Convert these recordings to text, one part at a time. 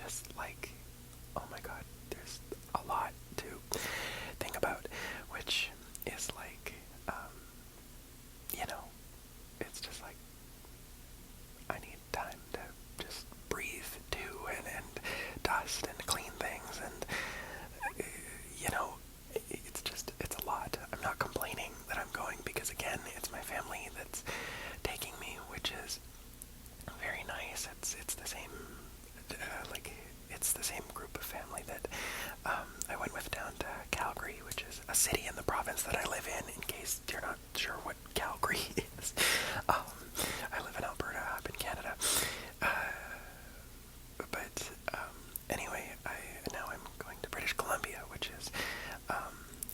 just like, oh my god, there's a lot to think about, which is like, you know, it's just like, I need time to just breathe too, and dust and clean things, and, you know, it's a lot. I'm not complaining that I'm going, because again, it's my family that's taking me, which is very nice. It's the same, it's the same group of family that I went with down to Calgary, which is a city in the province that I live in case you're not sure what Calgary is. I live in Alberta, up in Canada. But anyway, now I'm going to British Columbia, which is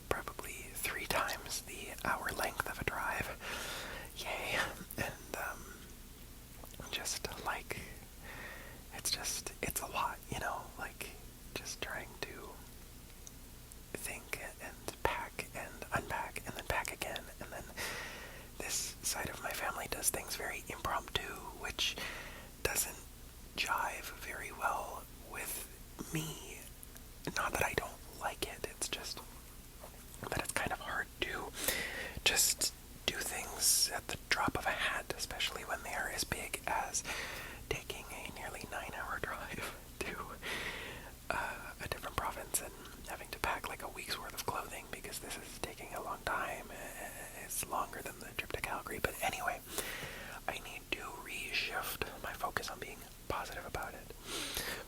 probably 3 times the hour length of a drive. Yay. And just like, it's a lot, you know, like just trying to think and pack and unpack and then pack again, and then this side of my family does things very impromptu, which doesn't jive very well with me. Not that I don't like it, it's just that it's kind of hard to just do things at the drop of a hat, especially when they are as big as taking a nearly 9-hour drive to a different province and having to pack like a week's worth of clothing, because this is taking a long time. It's longer than the trip to Calgary, but anyway, I need to reshift my focus on being positive about it.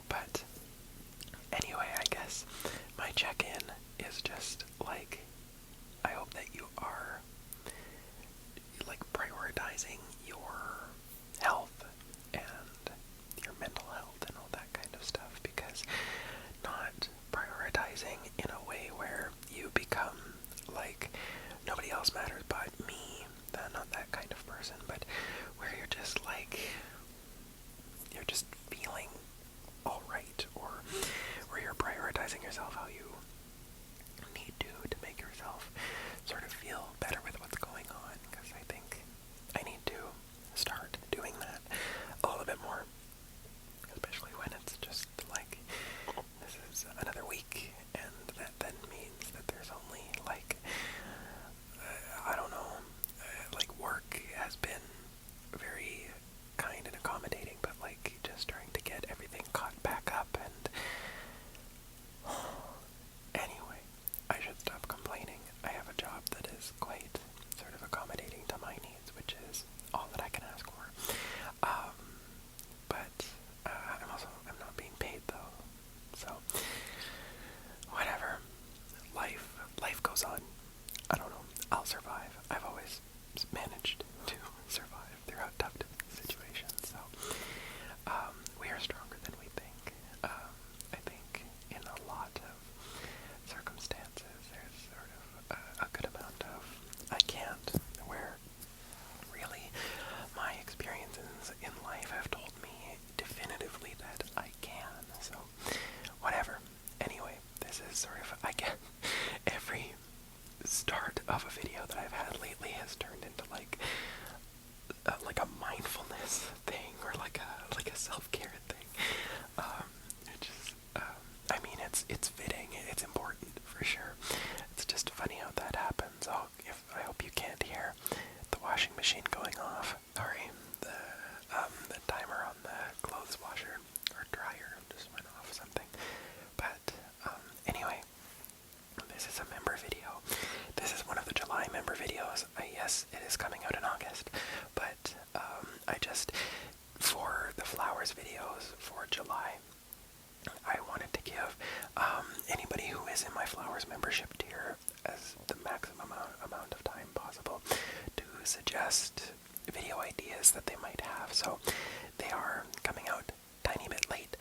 But anyway, I guess my check-in is just like, I hope that you are like prioritizing your health and your mental health and all that kind of stuff, because not prioritizing in a way where you become like nobody else matters but me, not that kind of person, but where you're just like, you're just feeling alright, or where you're prioritizing yourself how you need to make yourself sort of feel better with what's going on, because I think I need to start doing that a little bit more, especially when it's just like, this is another week, and that then means that there's only like, I don't know, like work has been very kind and accommodating, but like just trying to get everything caught back up, and anyway, I should stop complaining. I have a job that is quite sort of accommodating to my needs, which is all that I can ask for. But I'm not being paid though, so whatever. Life goes on. I don't know. I'll survive. I've always managed to survive throughout tough situations, so we are stronger than we think. I think in a lot of circumstances there's sort of a good amount of I can't, where really my experiences in life have told me definitively that I can, so whatever. Anyway, this is sort of, I get every start of a video that I've had lately has turned into like a mindfulness thing, or like a self-care thing. It just, I mean, it's fitting, it's important for sure. It's just funny how that happens. I hope you can't hear the washing machine going off. Sorry, the timer on the clothes washer or dryer just went off something. But anyway, this is a member video. This is one of the July member videos. Yes, it is coming out in August, but I just, for the flowers videos for July, I wanted to give anybody who is in my flowers membership tier as the maximum amount of time possible to suggest video ideas that they might have. So they are coming out a tiny bit late,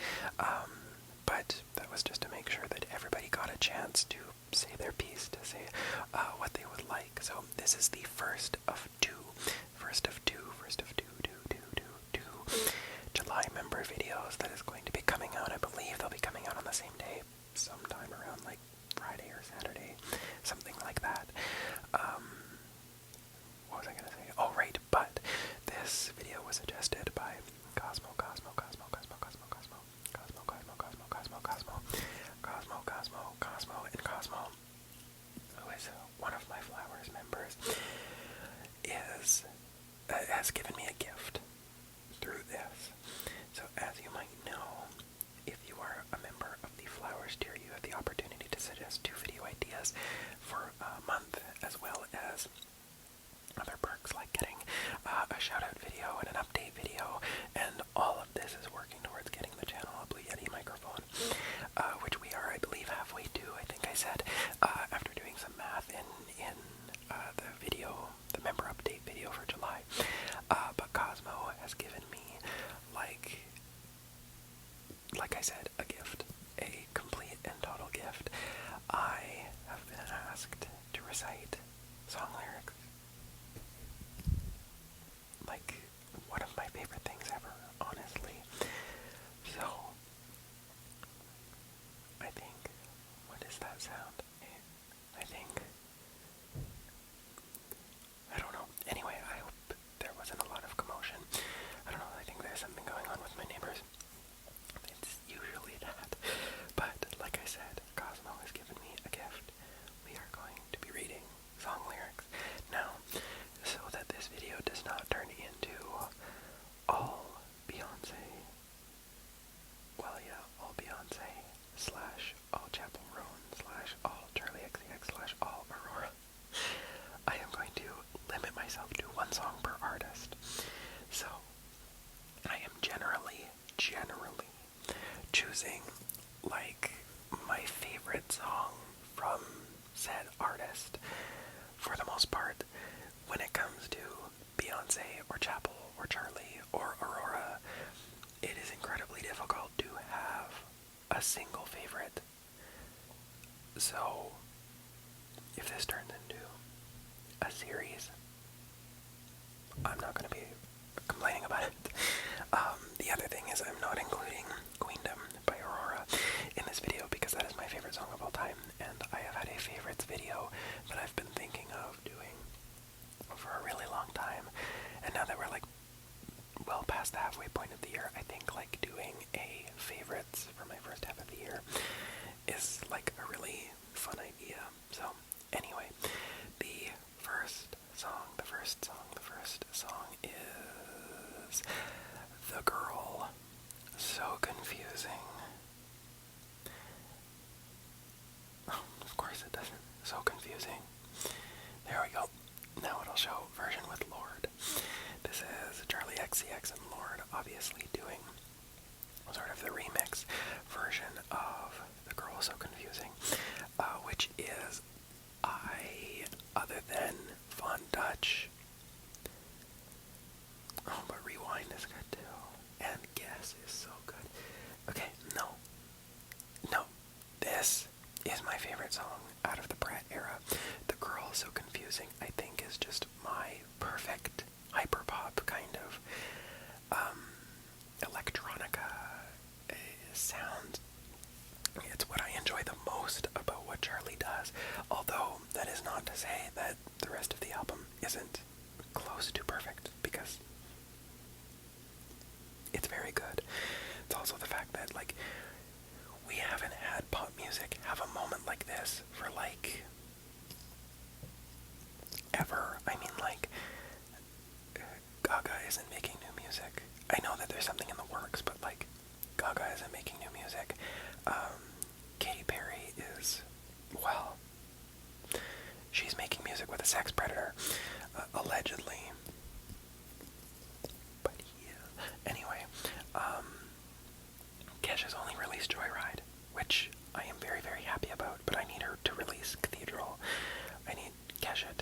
but that was just to make sure that everybody got a chance to say their piece, to say what they would like. So this is the first of two July member videos that is going to be coming out. I believe they'll be coming out on the same day, sometime around like Friday or Saturday, something like that. What was I going to say? Oh, right, but this video was suggested by Cosmo, like I said, a gift. A complete and total gift. I have been asked to recite song lyrics. Like, one of my favorite things ever, honestly. So, I think, what is that sound? I think, I don't know. Anyway, I hope there wasn't a lot of commotion. I don't know, I think there's something going on with my neighbors. It's usually that. But, like I said, Cosmo has given me a gift. We are going to be reading song lyrics. Now, so that this video does not turn into all Beyonce, well, yeah, all Beyonce slash all Chapel Roan slash all Charlie XCX slash all Aurora, I am going to limit myself to one song per artist. So, I am generally choosing, like, my favorite song from said artist, for the most part. When it comes to Beyonce or Chapel or Charlie or Aurora, it is incredibly difficult to have a single favorite. So, if this turns into a series, I'm not going to be complaining about it. The other thing is I'm not including Queendom by Aurora in this video because that is my favorite song of all time, and I have had a favorites video that I've been thinking of doing for a really long time, and now that we're like well past the halfway point of the year, I think like doing a favorites for my first half of the year is like a really fun idea. So anyway, the first song is The Girl. So confusing. Oh, of course it doesn't. So confusing. There we go. Now it'll show version with Lord. This is Charlie XCX and Lord, obviously doing sort of the remix version of The Girl So Confusing, which is, other than Von Dutch, oh, but Rewind is good too, and Guess is so good. Okay, no, this is my favorite song out of the Brat era. The Girl So Confusing, I think, is just my perfect hyperpop kind of electronica sound. It's what I enjoy the most about what Charlie does, although that is not to say that the rest of the album isn't close to perfect, because it's very good. It's also the fact that, like, we haven't had pop music have a moment like this for, like, ever. I mean, like, Gaga isn't making new music. I know that there's something in the works, but, like, Gaga isn't making new music. Katy Perry is, well, she's making music with a sex predator, allegedly. But yeah, anyway, Kesha's only released Joyride, which I am very, very happy about, but I need her to release Cathedral. I need Kesha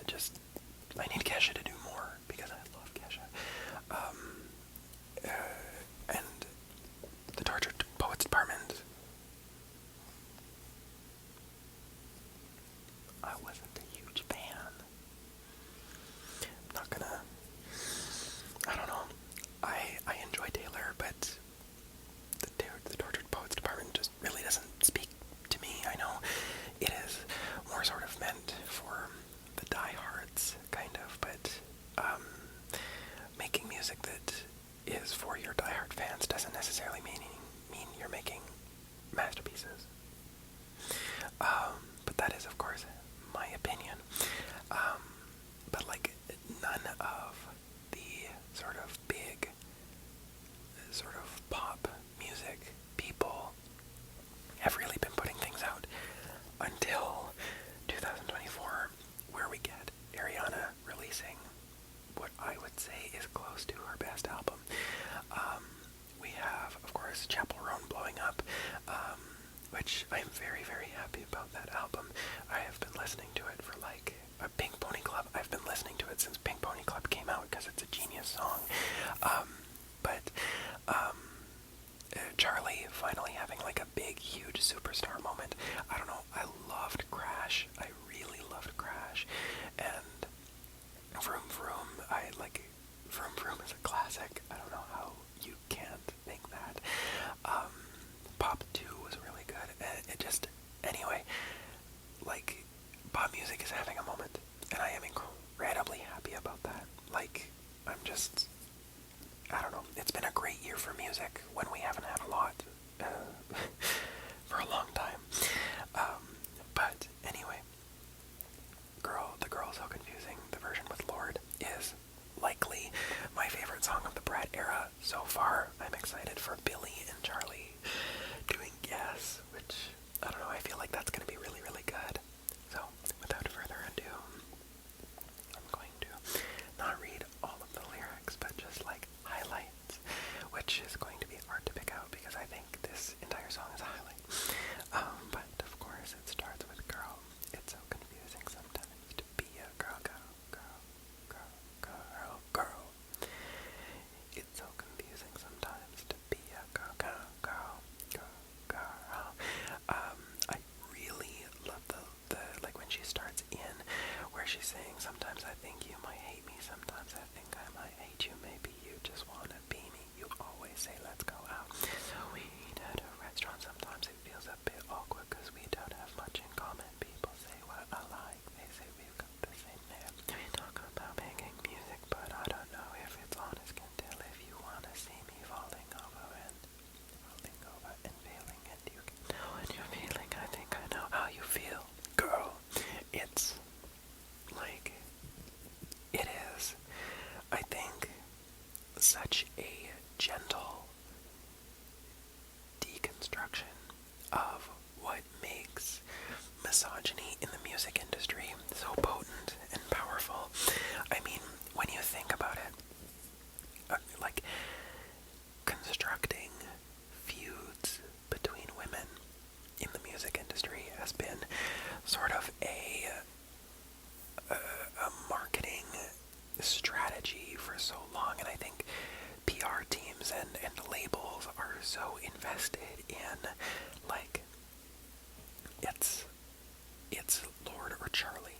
to do more, because I love Kesha. And the Tortured Poets Department, I wasn't a huge fan. I'm not gonna, I don't know, I enjoy Taylor, but the Tortured Poets Department just really doesn't speak to me. I know it is more sort of meant for the diehards, kind of, but making music that is for your diehard fans doesn't necessarily mean you're making masterpieces. But that is, of course, my opinion. But, like, none of the sort of big, sort of pop music people have really been putting things out until 2024, where we get Ariana releasing what I would say is close to her best album. We have, of course, Chapel Roan blowing up, which I'm very, very happy about that album. I have been listening to it for, like, Pink Pony Club. I've been listening to it since Pink Pony Club came out because it's a genius song. But Charlie finally having like a big, huge superstar moment. I don't know, I loved Crash. I really loved Crash. And Vroom Vroom, Vroom Vroom is a classic. I don't know how you can't think that. Pop 2 was really good. And it just, anyway, like, pop music is having a moment, and I am incredibly happy about that. Like, I'm just, I don't know, it's been a great year for music when we haven't had a lot for a long time. But anyway, The Girl So Confusing, the version with Lorde, is likely my favorite song of the Brad era so far. I'm excited for Billy and Charlie doing Guess, which, I don't know, I feel like that's going to be really, really good. So, without further ado, I'm going to not read all of the lyrics, but just like highlights, which is going to be hard to pick out because I think this entire song is a highlight. But of course, it starts with girl. It's so confusing sometimes to be a girl, girl, girl, girl, girl, girl. It's so confusing sometimes to be a girl, girl, girl, girl, girl. I really love the like when she starts in, where she's saying, sometimes I think you might hate me, sometimes I think I might hate you, maybe you just wanna be me, you always say let's go out. So we eat at a restaurant, sometimes it feels a bit awkward cause we don't have much in common. People say what I like, they say we've got the same name. We talk about making music, but I don't know if it's honest, can tell if you wanna see me falling over and failing, and you can know what you're feeling. I think I know how you feel, girl. It's like, it is, I think, such a gentle deconstruction of what makes misogyny in the music industry so potent and powerful. I mean, when you think about it, like, constructing feuds between women in the music industry has been sort of a marketing strategy for so long, and I think PR teams and labels are so invested in, like, it's Lorde or Charlie,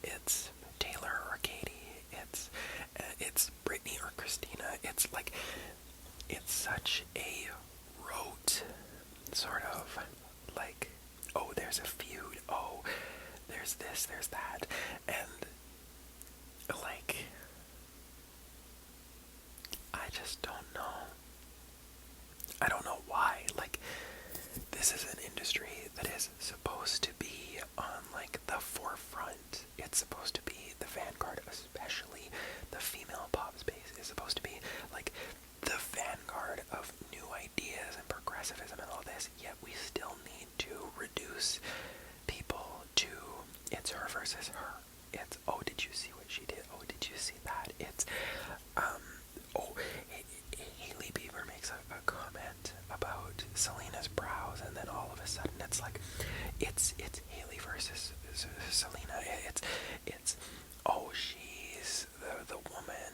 it's Taylor or Katie, it's Britney or Christina. It's like, it's such a rote sort of, like, oh, there's a feud, oh, there's this, there's that, and, like, I just don't know. I don't know why. Like, this is an industry that is supposed to be on, like, the forefront. It's supposed to be the vanguard, especially the female pop space is supposed to be, like, the vanguard of new ideas and progressivism and all this, yet we still need to reduce people to, it's her versus her. It's, oh, did you see what she did? Oh, did you see that? It's, oh, Hailey Bieber makes a comment about Selena's brows, and then all of a sudden it's like, it's Hailey versus Selena. It's, oh, she's the woman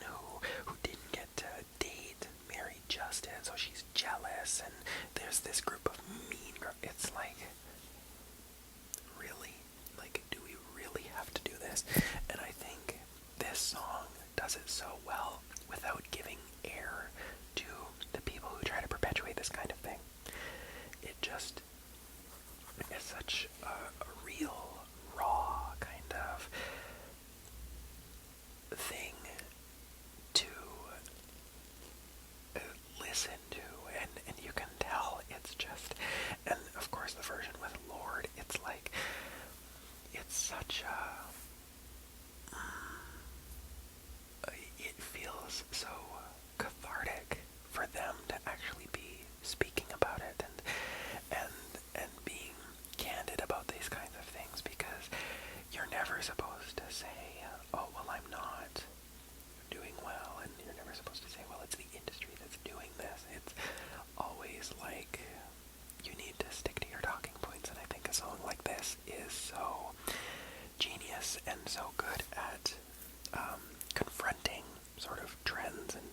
who didn't get to date Mary Justin, so she's jealous, and there's this group of mean girls. It's like, really? Like, do we really have to do this? And I think this song does it so well without giving air to the people who try to perpetuate this kind of thing. It just is such a real, raw kind of thing to listen to, and you can tell it's just, and of course the version with Lorde, it's like, it's such it feels so cathartic for them to actually be speaking about it and being candid about these kinds of things, because you're never supposed to say, oh, well, I'm not doing well, and you're never supposed to say, well, it's the industry that's doing this. It's always like, you need to stick to your talking points, and I think a song like this is so genius and so good at confronting sort of trends and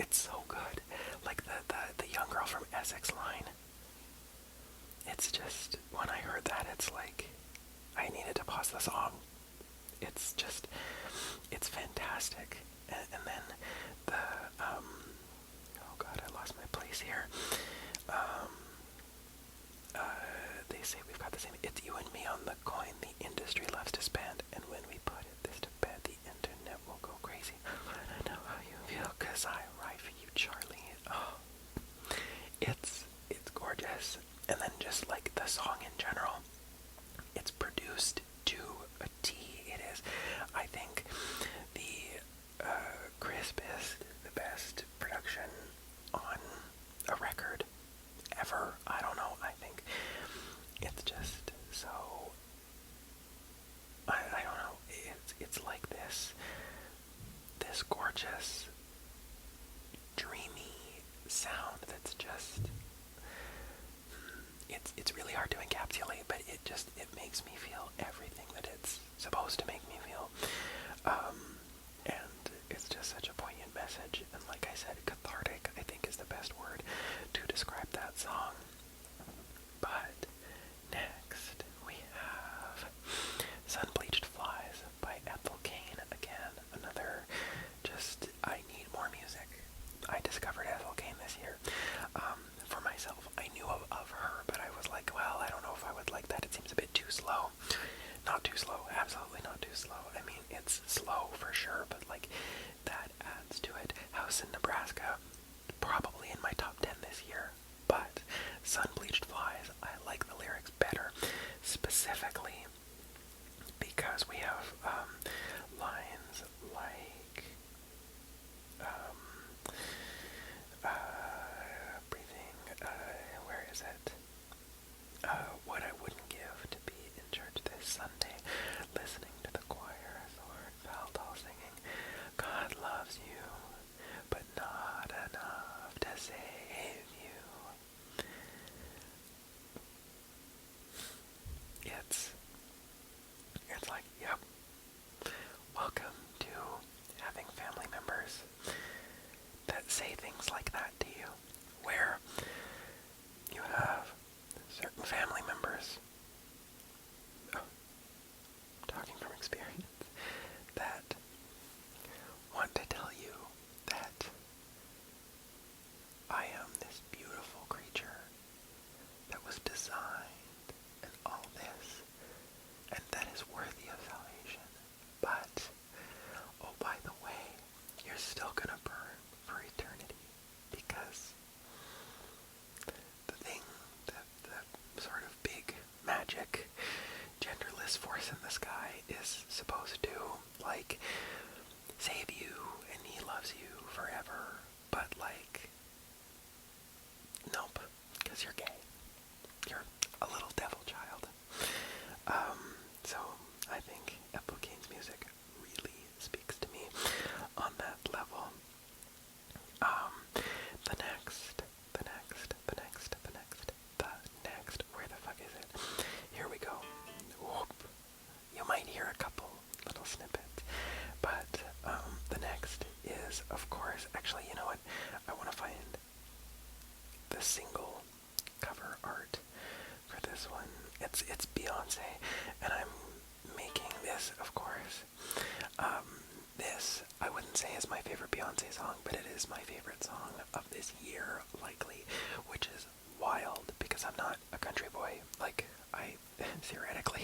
It's so good. Like the young girl from Essex line. It's just, when I heard that, it's like, I needed to pause the song. It's just, it's fantastic. And then oh god, I lost my place here. They say we've got the same, it's you and me on the coin the industry loves to spend, and when we put this to bed, the internet will go crazy. I know how you feel, cause I write for you, Charlie. Oh, it's gorgeous. And then just like the song in general, it's produced to a T. It is, I think, the crispest, the best production on a record ever. I don't know. I think it's just so. I don't know. It's like this gorgeous, dreamy sound that's just. It's really hard to encapsulate, but it makes me feel everything that it's supposed to make me feel. And it's just such a poignant message, and like I said, cathartic, I think, is the best word to describe that song. But next we have Bleached Flies by Ethel Cain. Again, another just, I need more music. I discovered Ethel Cain this year. For myself, I knew of her, but I was like, well, I don't know if I would like that. It seems a bit too slow. Not too slow, absolutely not too slow. I mean, it's slow for sure, but like, that adds to it. House in Nebraska, probably in my top 10 this year, but Bleached Flies, I like the lyrics better, specifically because we have lines like, breathing, where is it? What I wouldn't give to be in church this Sunday, listening to the choir, so heartfelt, all singing, God loves you, but not enough to save you. It's like, yep, welcome to having family members that say things like that to you, where you have certain family members, talking from experience, that want to tell you that I am this beautiful creature that was designed and all this, and that is worthy of salvation. But, oh, by the way, you're still gonna burn for eternity, because the thing, the sort of big magic genderless force in the sky is supposed to, like, save you, and he loves you forever, but, like, nope, because you're gay. You're a little devil child. So I think Ethel Cain's music really speaks to me on that level. The next, where the fuck is it? Here we go. Whoop. You might hear a couple little snippets, but the next is, of course, actually, you know what? I want to find the single cover art for this one. It's Beyonce, and I'm making this, of course. This, I wouldn't say is my favorite Beyonce song, but it is my favorite song of this year, likely, which is wild, because I'm not a country boy. Like, I, theoretically,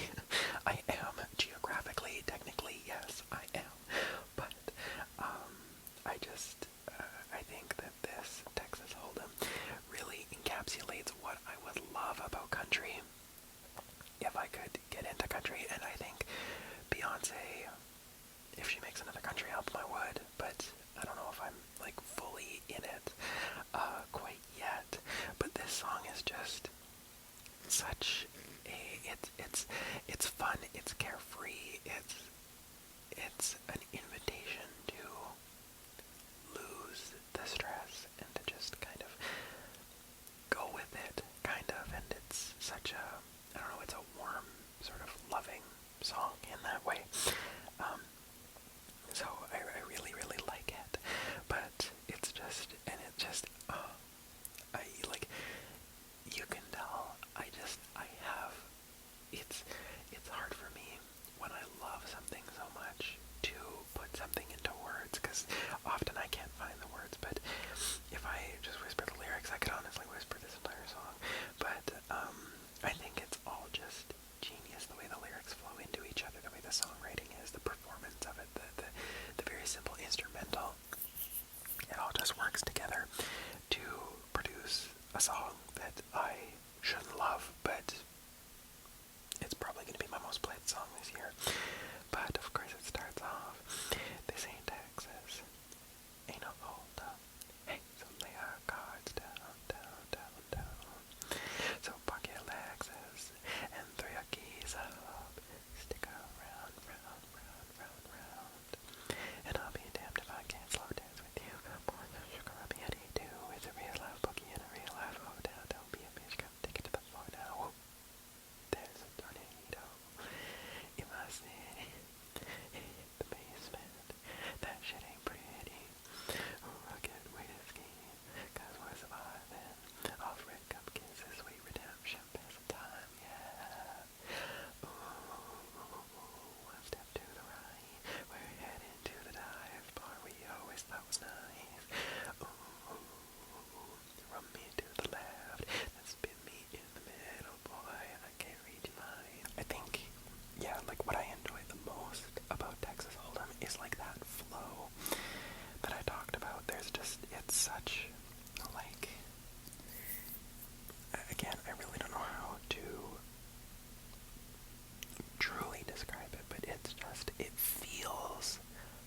I am. Geographically, technically, yes, I am. But, I think that this Texas Hold'em really encapsulates what I would love about country if I could get into country, and I think Beyonce, if she makes another country album, I would, but I don't know if I'm, like, fully in it quite yet. But this song is just such a, it's it's such, like, again, I really don't know how to truly describe it, but it's just, it feels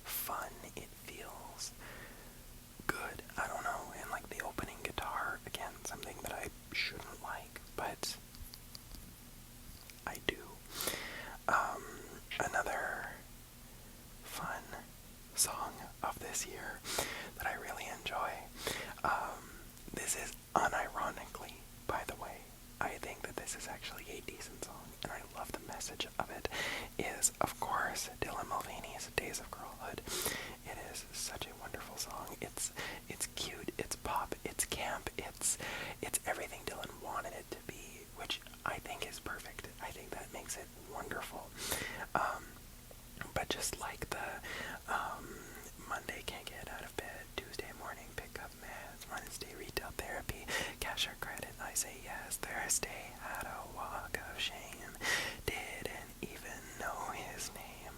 fun, it feels good, I don't know, and like the opening guitar, again, something that I shouldn't like, but I do. Another fun song of this year that I really enjoy, this is unironically, by the way, I think that this is actually a decent song, and I love the message of it, is, of course, Dylan Mulvaney's Days of Girlhood. It is such a wonderful song. It's cute, it's pop, it's camp, it's everything Dylan wanted it to be, which I think is perfect. I think that makes it wonderful. But just like the Monday can't get out of bed, Tuesday morning pick up meds, Wednesday retail therapy, cash or credit, I say yes, Thursday had a walk of shame, didn't even know his name,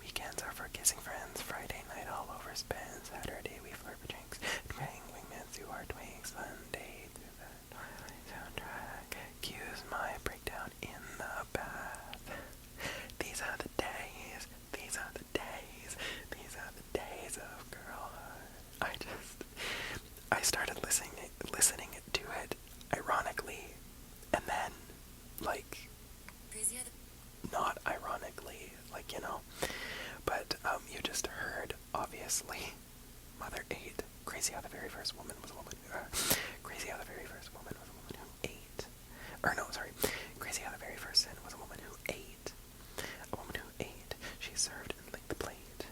weekends are for kissing friends, Friday night all overspent, Saturday we flirt with drinks, playing wingmen through our twinks, Sunday through the Twilight soundtrack, cues my breakdown in the bath. These are the days, these are the days, these are the days of girlhood. I started listening to it ironically, and then, like, not ironically, like, you know, but, you just heard, obviously, Mother 8, crazy how the very first woman was a woman, crazy how the very first woman was a woman who ate, or no, sorry, crazy how the very first sin was a woman who ate, she served and licked the plate,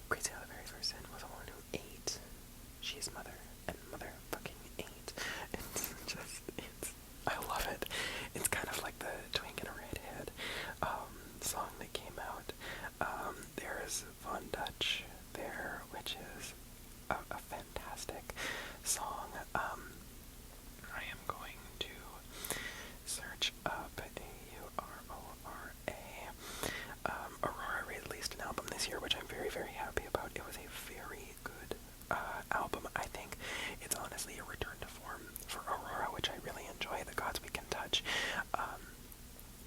crazy how the very first sin was a woman who ate, she's mother, and mother fucking ate, I love it, it's kind of like the Twink and a Redhead, song that came out, there's Von Dutch there, which is a fantastic song. I am going to search up Aurora. Aurora released an album this year, which I'm very, very happy about. It was a very good album. I think it's honestly a return to form for Aurora, which I really enjoy. The Gods We Can Touch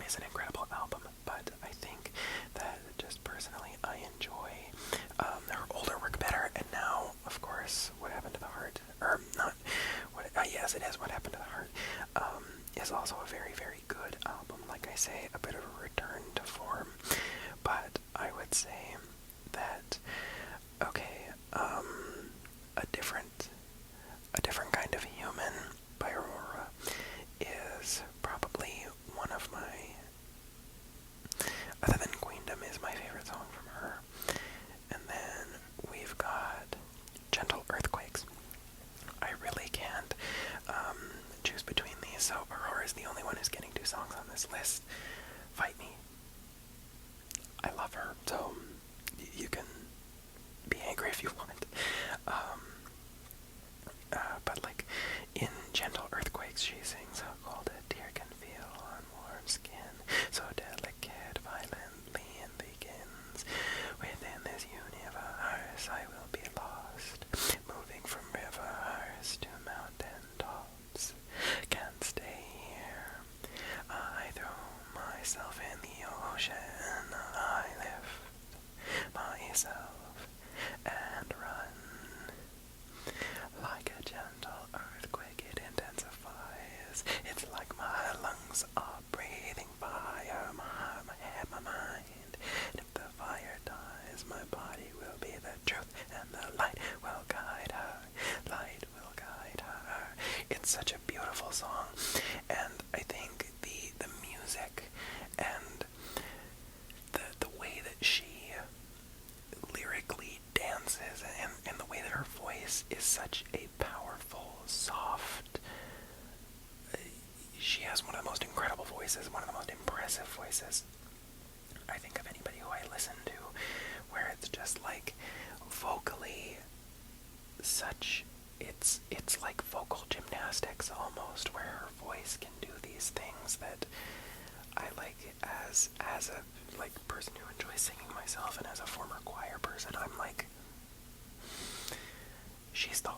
is an incredible album, but I think that just personally I enjoy her older work better, and now, of course, What Happened to the Heart, or not, yes, it is What Happened to the Heart, is also a very, very good album. Like I say, a bit of a return to form, but I would say that, okay, a different kind of human by Aurora is probably one of my, other than Queendom, is my favorite song from her. And then we've got Gentle Earthquakes. I really can't choose between these, so Aurora is the only one who's getting 2 songs on this list. Fight me. I love her, so you can be angry if you want. But like, in Gentle Earthquakes, she sings how cold a tear can feel on warm skin, so delicate, violently it begins. Within this universe I will be lost, moving from rivers to mountain tops. Can't stay here, I throw myself in the ocean, I lift myself and run. Like a gentle earthquake it intensifies, it's like my lungs are breathing fire, my head, my mind, and if the fire dies, my body will be the truth, and the light will guide her, It's such a beautiful song, and I think the music and the way that she lyrically dances, and the way that her voice is such a powerful, soft, she has one of the most incredible voices, one of the most impressive voices I think of anybody who I listen to, where it's just like vocally such, it's like vocal gymnastics almost, where her voice can do these things that I like as a like person who enjoys singing myself, and as a former choir person, I'm like, she's the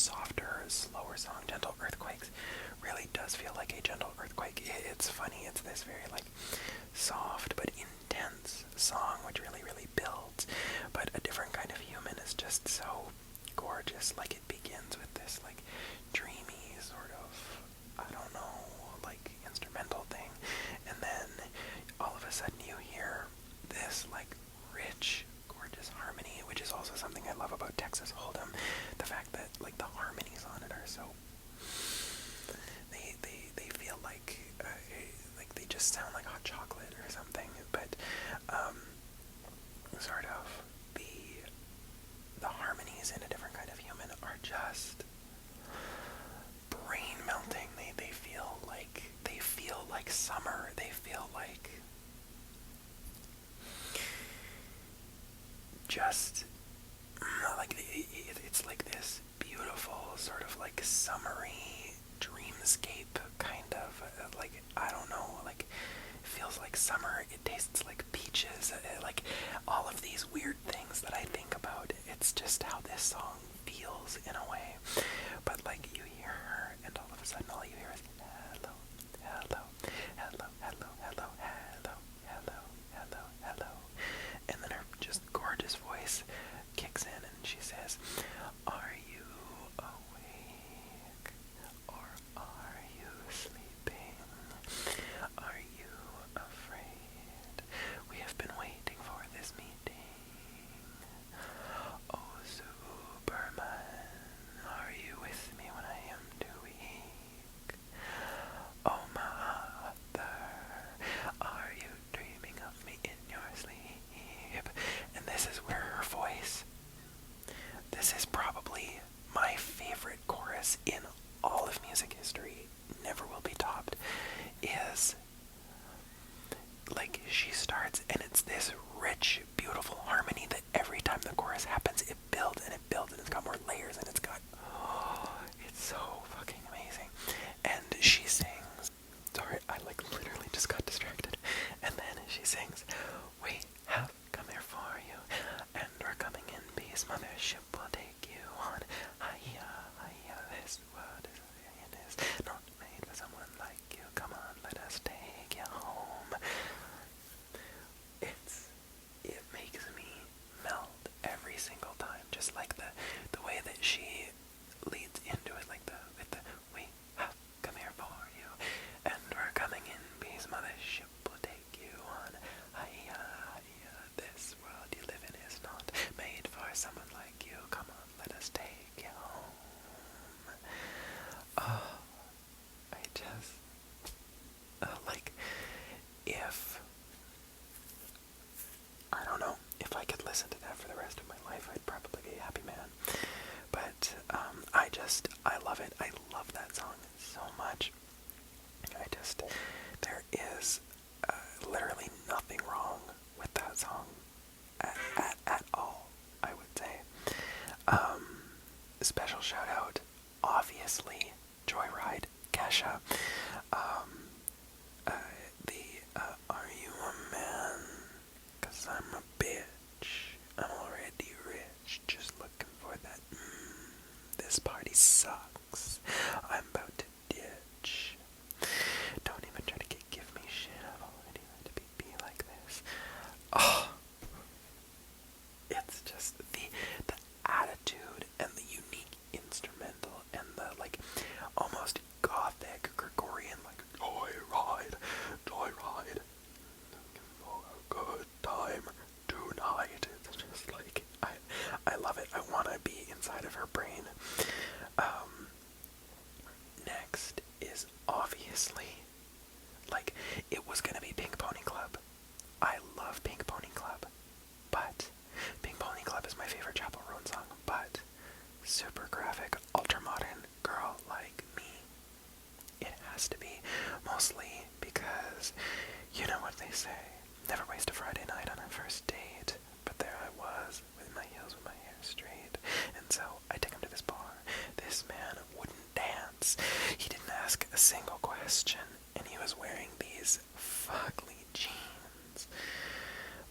softer, slower song, Gentle Earthquakes, really does feel like a gentle earthquake. It's funny, it's this very like soft but intense song which really, really builds. But A Different Kind of Human is just so gorgeous. Like, it begins with this like dreamy sort of, I don't know, like instrumental thing, and then all of a sudden you hear this like rich, gorgeous harmony, which is also something I love about Texas Hold'em. The fact that like the harmonies on it are so they feel like they just sound like hot chocolate or something. But sort of the harmonies in A Different Kind of Human are just brain melting. They feel like summer. They feel like just like it's like this beautiful sort of like summery dreamscape kind of like, I don't know, like it feels like summer. It tastes like peaches. Like all of these weird things that I think about. It's just how this song feels in a way. But like you hear her, and all of a sudden all you hear is hello, hello, hello, hello, hello, hello, hello, hello, hello, and then her just gorgeous voice kicks in, and she says, "Are you awake, or are you sleeping? Are you afraid? We have been waiting for this meeting. Oh, Superman, are you with me when I am too weak? Oh, Mother, are you dreaming of me in your sleep?" And this is where her voice, this is probably my favorite chorus in all of music history, never will be topped, is like she starts and it's this rich, beautiful harmony that every time the chorus happens, it builds and it builds, and it's got more layers, and it's got, oh, it's so fucking amazing. And she sings, sorry, I like literally just got distracted, and then she sings, "We have come here for you, and we're coming in peace, mothership will take you on, hiya, hiya, this world is not made for someone like you, come on, let us take you home." It makes me melt every single time, just like the way that she leads into it, like with the "we have come here for you, and we're coming in peace, mothership will take you on, hiya, hiya, this world you live in is not made for someone like you, come on, let us take you home." Oh, I just, like, if, I don't know, if I could listen to that for the rest of my life, I'd probably be a happy man. But, I love it. I love that song so much. There is literally nothing wrong with that song at all, I would say. Special shout out, obviously, Joyride, Kesha. Are you a man? 'Cause I'm a bitch. I'm already rich, just looking for that. This party sucks. I'm about to ditch. Don't even try to give me shit. I've already learned to be like this. Oh, it's just the attitude and the unique instrumental and the like almost gothic Gregorian like joyride, joyride. Looking for a good time tonight. It's just like I love it. I want to be inside of her brain. Next is obviously, like, it was gonna be Pink Pony Club. I love Pink Pony Club, but Pink Pony Club is my favorite Chapel Roan song, but super graphic, ultra modern Girl Like Me, it has to be, mostly because, you know what they say, never waste a Friday night on a first date, but there I was, with my heels with my hair straight, and so I take him to this bar. This man wouldn't dance, he didn't ask a single question, and he was wearing these fugly jeans.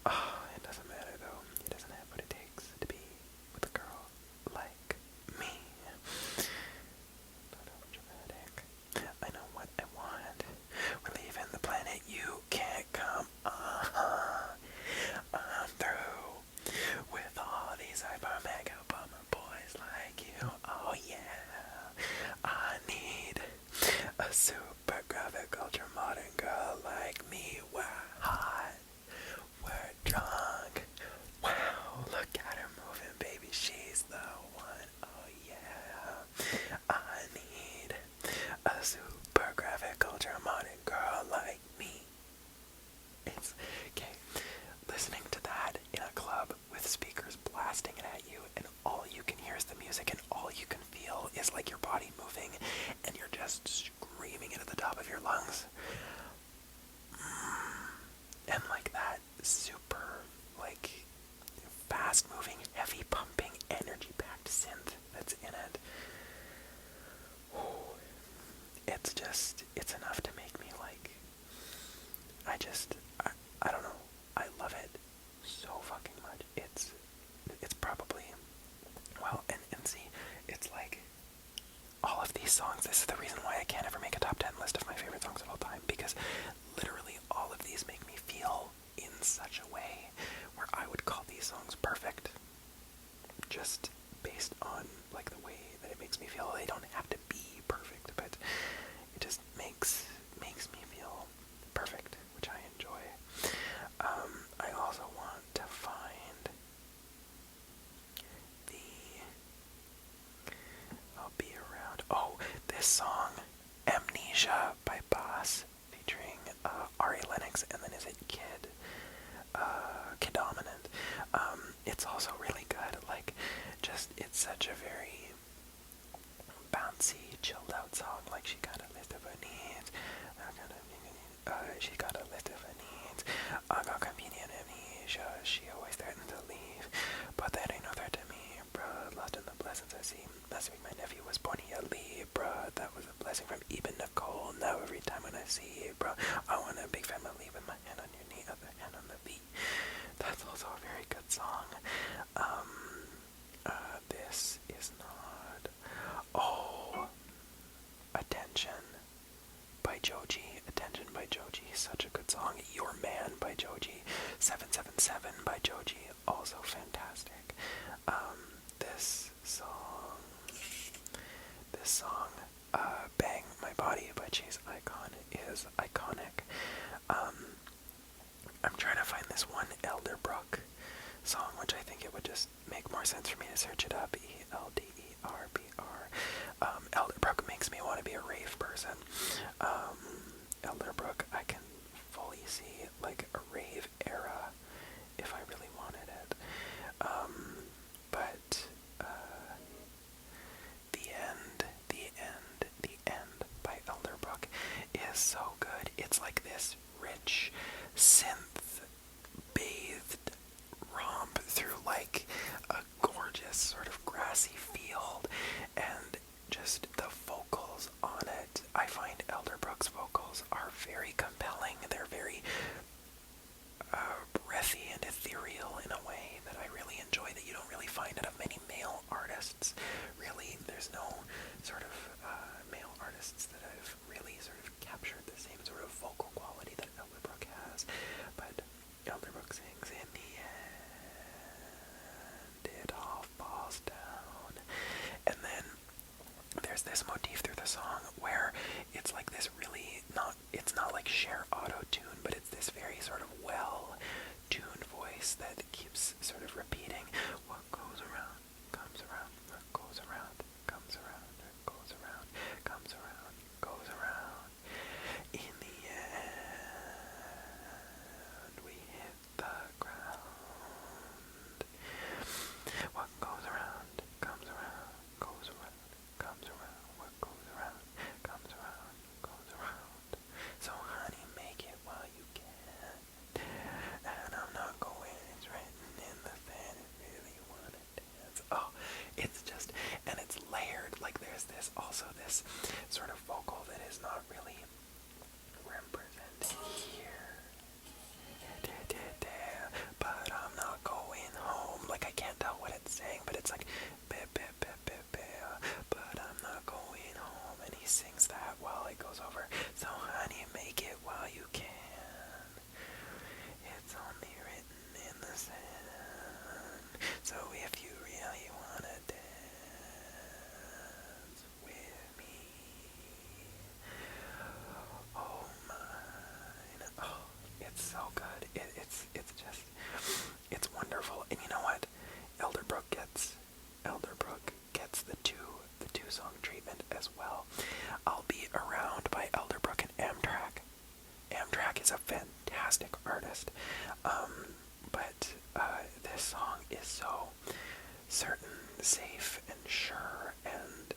Oh, it doesn't matter though, he doesn't have what it takes to be with a girl like me. is like your body moving and you're just screaming it at the top of your lungs. And like that super, like, fast moving, heavy pumping, energy packed synth that's in it. It's enough to make me like, I don't know, I love it so fucking much. It's probably, well, and see, it's like, all of these songs, this is the reason why I can't ever make a top 10 list of my favorite songs of all time, because literally all of these make me feel in such a way where I would call these songs perfect, just based on, like, the way that it makes me feel. They don't have to be perfect, but it just makes me feel perfect, which I enjoy. I also want to find I'll be around. Oh, this song, Amnesia by Boss, featuring Ari Lennox, and then is it Kid Dominant. It's also really good. Like, just, it's such a very bouncy, chilled out song. Like, she got a list of her needs. She got a list of her needs. I got convenient amnesia. She always threatened to leave, but that ain't no threat to me, bruh. Lost in the blessings I see. Last week my nephew was born, he a Libra. That was a blessing from Eben Nicole. Now every time when I see you, bro, I want a big family with my hand on your knee, other hand on the beat. That's also a very good song. This is not... Oh, Attention by Joji. Attention by Joji, such a good song. Your Man by Joji. 777 by Joji, also fantastic. This song, Bang My Body by Chase Icon is iconic. I'm trying to find this one Elderbrook song, which I think it would just make more sense for me to search it up. Elderbr. Elderbrook makes me want to be a rave person. Elderbrook, I can fully see like a rave era if I really wanted it. But The End by Elderbrook is so good. It's like this rich synth bathed romp through like a gorgeous sort of grassy field, and just the vocals on it. I find Elderbrook's vocals are very compelling. They're very breathy and ethereal in a way that I really enjoy, that you don't really find out of many male artists. Really, there's no sort of male artists that have really sort of captured the same sort of vocal quality that Elderbrook has. But Elderbrook sings, in the end, it all falls down. And then there's this motif through the song where it's like this really it's not like Cher auto-tune, but it's this very sort of well-tuned voice that keeps sort of repeating, what goes around, comes around, what goes around, comes around, what goes around, comes around, goes around. In the end, we hit the ground. What goes around, comes around, goes around, comes around, what goes around, comes around, goes around. So honey, make it while you can. And I'm not going, it's written in the sand, if you really wanna dance. Oh, it's just, and it's layered. Like there's this sort of vocal that is not really represented here. But I'm not going home. Like I can't tell what it's saying, but it's like, but I'm not going home. And he sings that while it goes over. So honey, make it while you can. It's only written in the sand. So if you really wanna dance with me, oh mine. Oh, it's so good. It's just, it's wonderful. And you know what? Elderbrook gets the two song treatment as well. I'll Be Around by Elderbrook and Amtrak. Amtrak is a fantastic artist, but this song is so certain, safe, and sure, and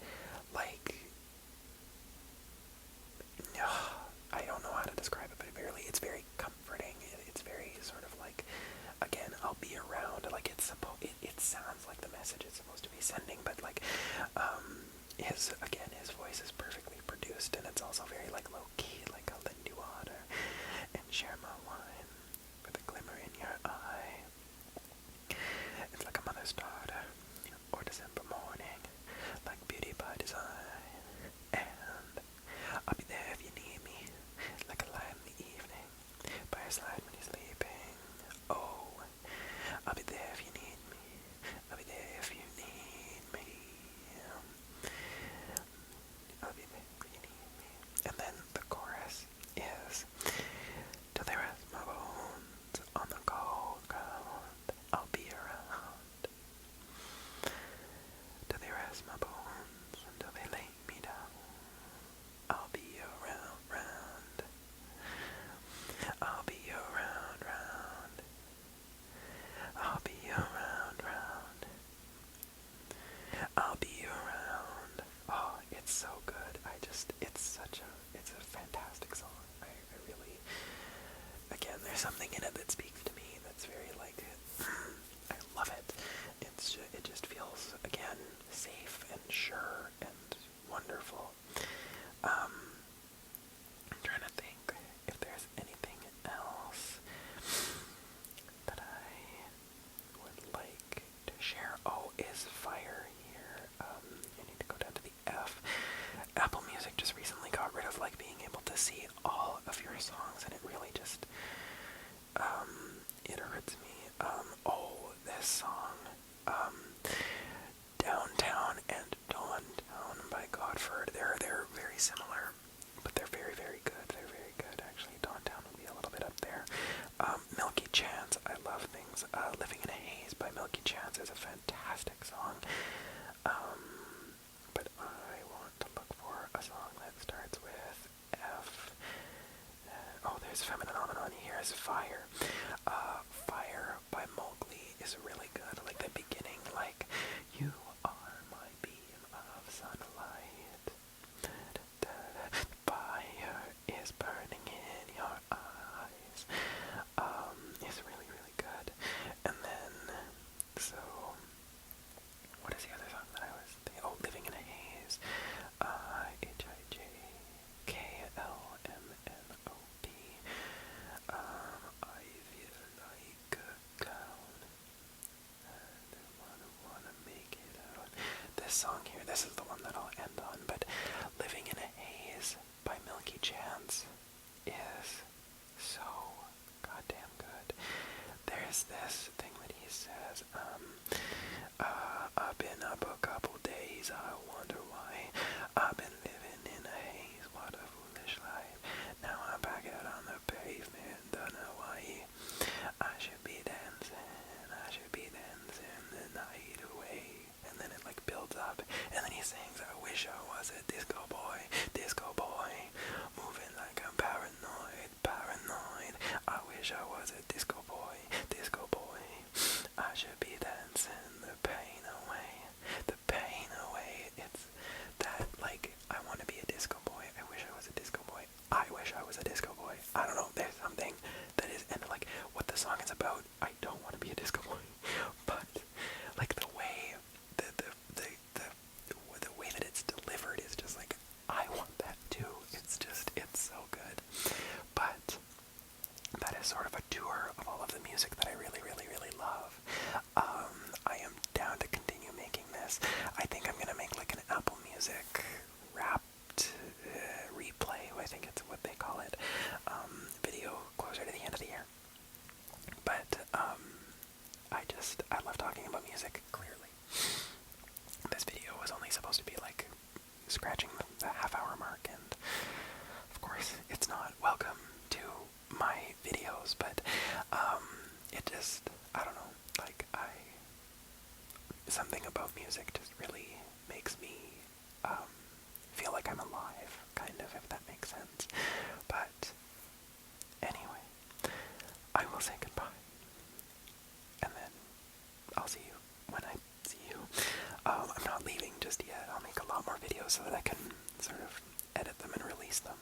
there's something in it that speaks to me that's very like, I love it. It just feels, again, safe and sure and wonderful. I'm trying to think if there's anything else that I would like to share. Oh, is Fire here? I need to go down to the F. Apple Music just recently got rid of like being able to see all of your songs, and it really just it hurts me. This song, Downtown and Dawntown by Godford. They're very similar, but they're very, very good. They're very good, actually. Dawntown would be a little bit up there. Milky Chance, I love things. Living in a Haze by Milky Chance is a fantastic song. But I want to look for a song that starts with F. There's Feminine Phenomenon. Here's Fire. Fire by Mowgli is really good. Like the beginning, like, you are my beam of sunlight. Fire is burning in your eyes. It's really, really good. And then, so, what is the other song that I was thinking? Oh, Living in a Haze. Hijklmnop. I feel like a clown. I wanna make it out. This song here, this is the one that I'll end on, but Living in a Haze by Milky Chance is so goddamn good. There's this thing that he says, I've been up a couple days, I wonder why. I've been living in a haze, what a foolish life. Now I'm back out on the pavement, don't know why. I should be dancing the night away. And then it like builds up, and then he sings, I wish I was a disco boy, moving like I'm paranoid. I wish I was a disco boy. I should be dancing the pain away. It's that, like, I want to be a disco boy. I wish I was a disco boy. I wish I was a disco boy. I don't know, there's something that is, and like, what the song is about, I don't want to be a disco boy, but, like, the way, the way that it's delivered is just like, I want that too. It's so good. But that is sort of a tour of all of the music that I really, really, really love. I am down to continue making this. I think I'm gonna make like an Apple Music wrapped replay, I think it's what they call it, video closer to the end of the year. But I love talking about music, clearly. This video was only supposed to be like scratching the half-hour mark, and of course it's not. Welcome to my videos, but it just, I don't know, like, something about music just really makes me feel like I'm alive, kind of, if that makes sense. But anyway, I will say goodbye, and then I'll see you when I see you. I'm not leaving just yet. I'll make a lot more videos so that I can sort of edit them and release them.